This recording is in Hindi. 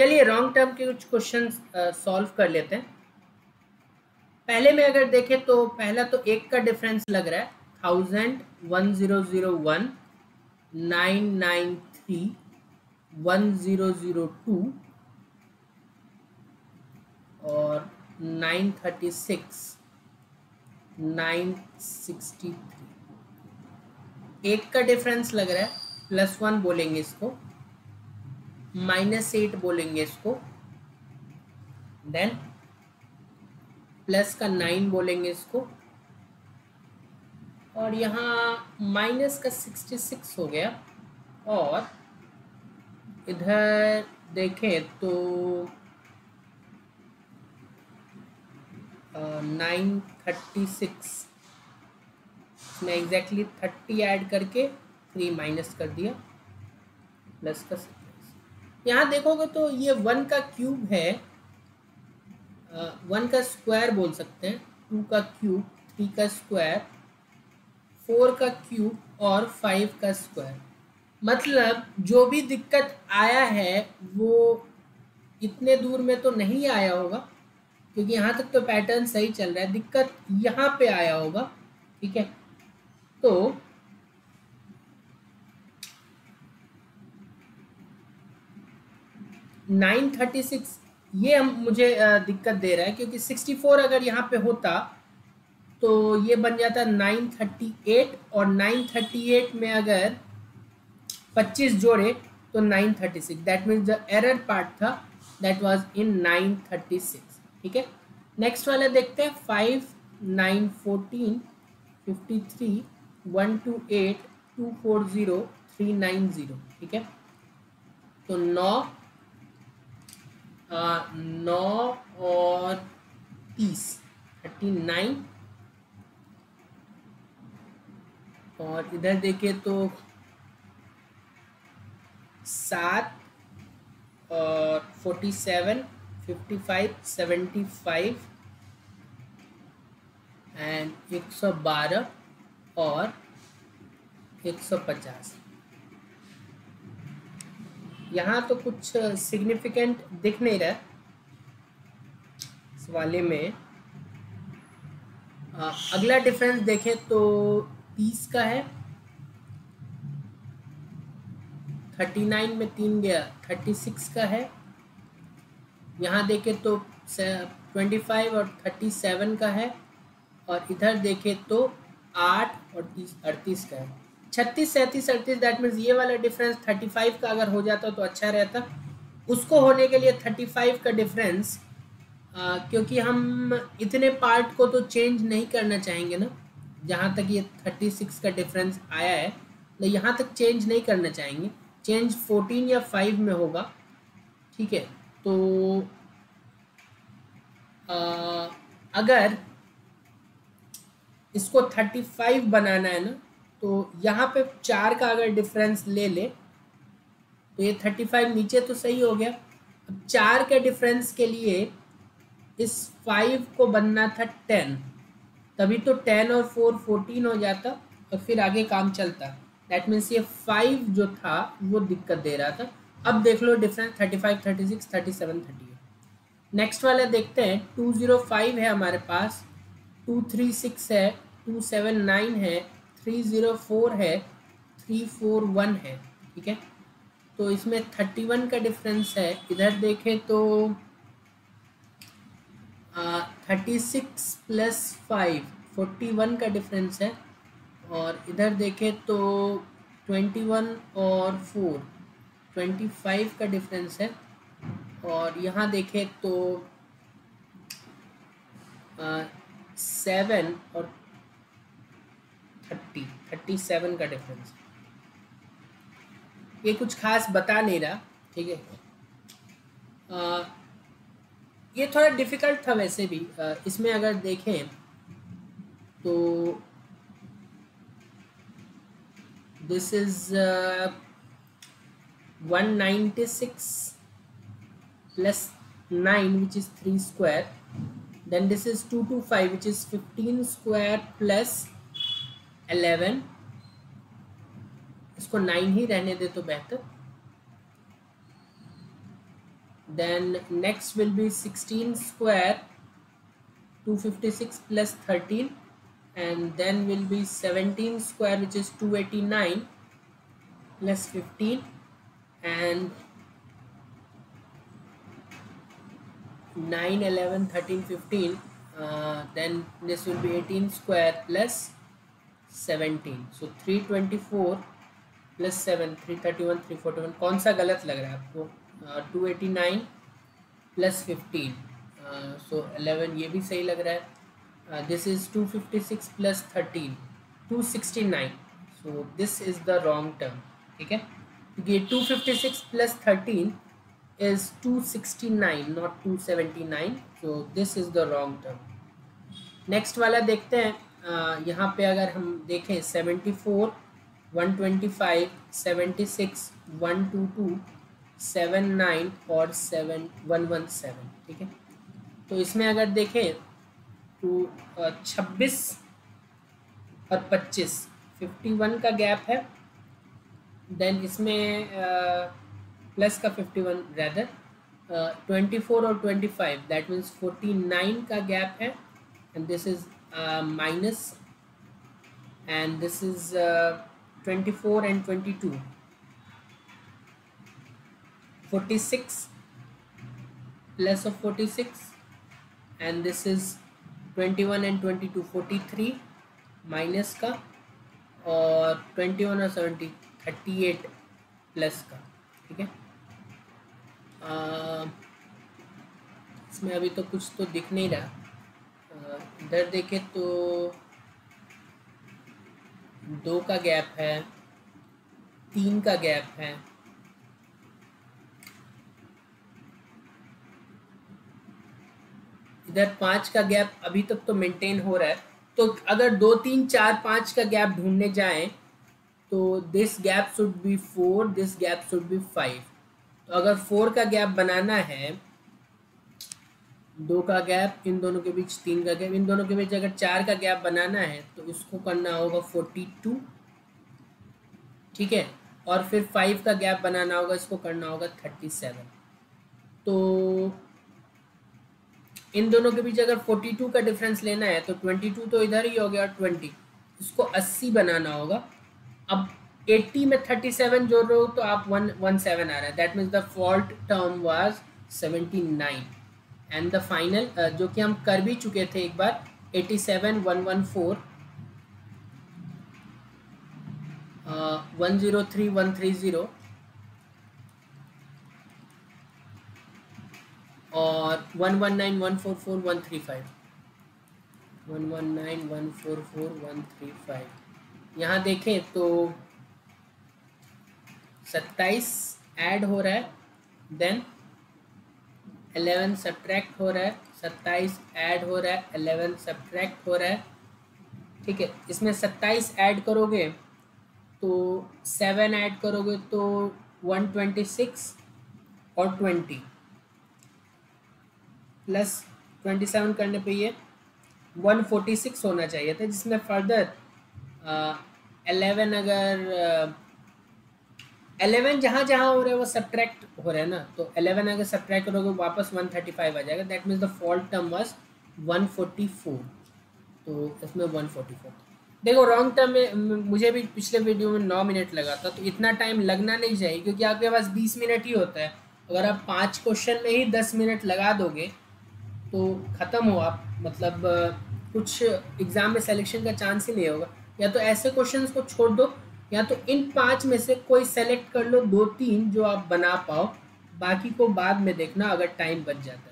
चलिए रॉन्ग टर्म के कुछ क्वेश्चन सॉल्व कर लेते हैं। पहले में अगर देखें तो पहला तो एक का डिफरेंस लग रहा है 1000, 1001, 993, 1002 और 936, 963। एक का डिफरेंस लग रहा है +1 बोलेंगे इसको, -8 बोलेंगे इसको, देन प्लस का 9 बोलेंगे इसको, और यहाँ माइनस का 66 हो गया। और इधर देखें तो 936 में एग्जैक्टली 30 ऐड करके 3 माइनस कर दिया, प्लस का 27। यहाँ देखोगे तो ये 1 का क्यूब है, 1 का स्क्वायर बोल सकते हैं, 2 का क्यूब, 3 का स्क्वायर, 4 का क्यूब और 5 का स्क्वायर। मतलब जो भी दिक्कत आया है वो इतने दूर में तो नहीं आया होगा, क्योंकि यहाँ तक तो पैटर्न सही चल रहा है, दिक्कत यहाँ पे आया होगा। ठीक है, तो $936 ये हम मुझे दिक्कत दे रहा है, क्योंकि 64 अगर यहाँ पे होता तो ये बन जाता 938, और 938 में अगर 25 जोड़े तो 936। That means the error part था दैट वाज इन 936। ठीक है, नेक्स्ट वाला देखते हैं 5, 9, 14, 53, 128, 240, 390। ठीक है, तो 9 और 30, 39। और इधर देखिए तो 7 और 47, 55, 75 एंड 112 और 150। यहाँ तो कुछ सिग्निफिकेंट दिख नहीं रहा इस वाले में। अगला डिफरेंस देखें तो 30 का है, 39 में 3 गया, 36 का है। यहाँ देखें तो 25 और 37 का है, और इधर देखें तो 8 और 38 का है। 36, 37, 38, दैट मीन्स ये वाला डिफरेंस 35 का अगर हो जाता तो अच्छा रहता। उसको होने के लिए 35 का डिफरेंस, क्योंकि हम इतने पार्ट को तो चेंज नहीं करना चाहेंगे ना, जहाँ तक ये 36 का डिफरेंस आया है तो यहाँ तक चेंज नहीं करना चाहेंगे, चेंज 14 या 5 में होगा। ठीक है, तो अगर इसको 35 बनाना है ना, तो यहाँ पे 4 का अगर डिफरेंस ले ले तो ये 35 नीचे तो सही हो गया। अब 4 के डिफरेंस के लिए इस 5 को बनना था 10, तभी तो 10 और 4 14 हो जाता और फिर आगे काम चलता। दैट मीन्स ये 5 जो था वो दिक्कत दे रहा था। अब देख लो डिफरेंस 35, 36, 37, 38। नेक्स्ट वाला देखते हैं 205 है हमारे पास, 236 है, 279 है, 304 है, 341 है। ठीक है, तो इसमें 31 का डिफरेंस है। इधर देखें तो 36 + 5 41 का डिफरेंस है, और इधर देखें तो 21 और 4 25 का डिफरेंस है, और यहाँ देखें तो 7 और 37 का डिफरेंस। ये कुछ खास बता नहीं रहा। ठीक है, ये थोड़ा डिफिकल्ट था वैसे भी। इसमें अगर देखें तो this is 196 + 9 which is 3 square, then this is 225 which is 15 square plus 11। इसको 9 ही रहने दे तो बेहतर, then next will be 16 square 256 plus 13, and then will be 17 square which is 289 plus 15, and 9 11 13 15, then this will be 18 square plus 17, so 324 plus 7 331 341, कौन सा गलत लग रहा है आपको? 289 प्लस 15, सो 11 ये भी सही लग रहा है. This is 256 plus 13 269, so this is the wrong term. ठीक है, क्योंकि 256 plus 13 is 269 not 279, so this is the wrong term. Next वाला देखते हैं. यहाँ पे अगर हम देखें 74 125 76 122 79 और 7117. ठीक है, तो इसमें अगर देखें तो 26 और 25 51 का गैप है. देन इसमें प्लस का 51 रैदर 24 और 25 दैट मीन्स 49 का गैप है, and this is minus, and this is 24 and 22 46 plus of 46, and this is 21 and 22 43 minus का, और 21 और 70 38 प्लस का. ठीक है, इसमें अभी तो कुछ तो दिख नहीं रहा. इधर देखे तो 2 का गैप है, 3 का गैप है, इधर 5 का गैप अभी तक तो मेंटेन हो रहा है. तो अगर 2 3 4 5 का गैप ढूंढने जाएं तो this gap should be 4, this gap should be 5. तो अगर 4 का गैप बनाना है, 2 का गैप इन दोनों के बीच, 3 का गैप इन दोनों के बीच, अगर 4 का गैप बनाना है तो इसको करना होगा 42. ठीक है, और फिर 5 का गैप बनाना होगा, इसको करना होगा 37. तो इन दोनों के बीच अगर 42 का डिफरेंस लेना है तो 22 तो इधर ही हो गया, और 20 इसको 80 बनाना होगा. अब 80 में 37 जोड़ रहे हो तो आप 117 आ रहा है. That means the fault term was 79, and the final जो कि हम कर भी चुके थे एक बार 87 114 103 130 और 119 144 135 119 144 135. यहाँ देखें तो 27 ऐड हो रहा है, देन 11 सब्ट्रैक्ट हो रहा है, 27 ऐड हो रहा है, 11 सब्ट्रैक्ट हो रहा है. ठीक है, इसमें 27 ऐड करोगे तो 7 ऐड करोगे तो 126 और 20 प्लस 27 करने पे ये 146 होना चाहिए था, जिसमें फर्दर 11 अगर 11 जहाँ जहाँ हो रहे हैं वो सब्ट्रैक्ट हो रहे हैं ना, तो 11 अगर सब्ट्रैक्ट करोगे वापस 135 आ जाएगा. That means the fault term was 144, तो इसमें 144. देखो रॉन्ग टर्म में मुझे भी पिछले वीडियो में 9 मिनट लगा था, तो इतना टाइम लगना नहीं चाहिए क्योंकि आपके पास 20 मिनट ही होता है. अगर आप 5 क्वेश्चन में ही 10 मिनट लगा दोगे तो ख़त्म हो आप, मतलब कुछ एग्ज़ाम में सिलेक्शन का चांस ही नहीं होगा. या तो ऐसे क्वेश्चंस को छोड़ दो, या तो इन 5 में से कोई सेलेक्ट कर लो 2-3 जो आप बना पाओ, बाकी को बाद में देखना अगर टाइम बच जाता है.